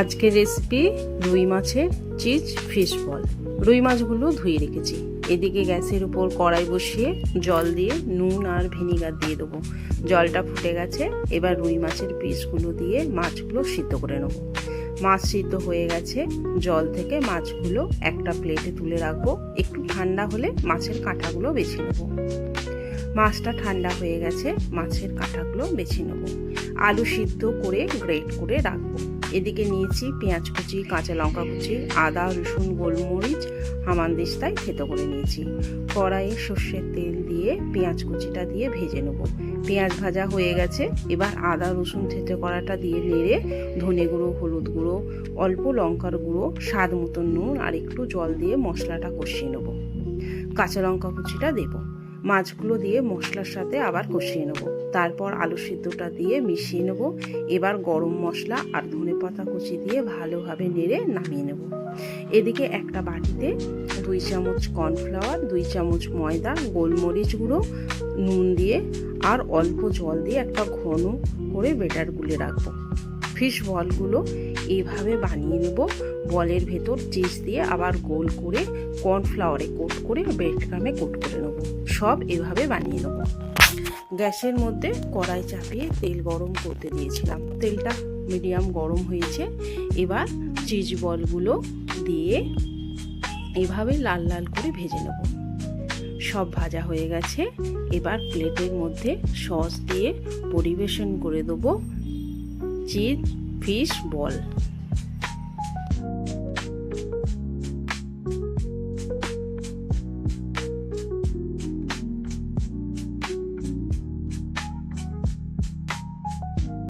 আজকের রেসিপি রুই মাছের চিজ ফিশ বল। রুই মাছগুলো ধুয়ে রেখেছি। এদিকে গ্যাসের উপর কড়াই বসিয়ে জল দিয়ে নুন আর ভিনিগার দিয়ে দেবো। জলটা ফুটে গেছে, এবার রুই মাছের পিসগুলো দিয়ে মাছগুলো সিদ্ধ করে নেবো। মাছ সিদ্ধ হয়ে গেছে, জল থেকে মাছগুলো একটা প্লেটে তুলে রাখবো। একটু ঠান্ডা হলে মাছের কাঁটাগুলো বেছে নেবো। মাছটা ঠান্ডা হয়ে গেছে, মাছের কাঁটাগুলো বেছে নেবো। আলু সিদ্ধ করে গ্রেট করে রাখবো। এদিকে নিয়েছি পেঁয়াজ কুচি, কাঁচা লঙ্কা কুচি, আদা রসুন গোলমরিচ হামানদিস্তায় থেতো করে নিয়েছি। কড়াইয়ে সর্ষের তেল দিয়ে পেঁয়াজ কুচিটা দিয়ে ভেজে নেব। পেঁয়াজ ভাজা হয়ে গেছে, এবার আদা রসুন থেতো করাটা দিয়ে নেড়ে ধনে গুঁড়ো, হলুদ গুঁড়ো, অল্প লঙ্কার গুঁড়ো, স্বাদ মতন নুন আর একটু জল দিয়ে মশলাটা কষিয়ে নেব। কাঁচা লঙ্কা কুচিটা দেবো। মাছগুলো দিয়ে মশলার সাথে আবার কষিয়ে নেব। তারপর আলু সিদ্ধটা দিয়ে মিশিয়ে নেব। এবার গরম মশলা আর ধনেপাতা কুচি দিয়ে ভালোভাবে নেড়ে নামিয়ে নেব। এদিকে একটা বাটিতে 2 চামচ কর্নফ্লাওয়ার, 2 চামচ ময়দা, গোলমরিচ গুঁড়ো, নুন দিয়ে আর অল্প জল দিয়ে একটা ঘন করে বেটার গুলে রাখবো। ফিশ বলগুলো এইভাবে বানিয়ে নেব। বলের ভেতর চিজ দিয়ে আবার গোল করে কর্নফ্লাওয়ারে কোট করে ব্রেড ক্রামে কোট করে নেব। সব এভাবে বানিয়ে নেব। গ্যাসের মধ্যে কড়াই চাপিয়ে তেল গরম করতে দিয়েছিলাম। তেলটা মিডিয়াম গরম হয়েছে। এবার চিজ বলগুলো দিয়ে এভাবে লাল লাল করে ভেজে নেব। সব ভাজা হয়ে গেছে, এবার প্লেটের মধ্যে সস দিয়ে পরিবেশন করে দেবো চিজ ফিশ বল।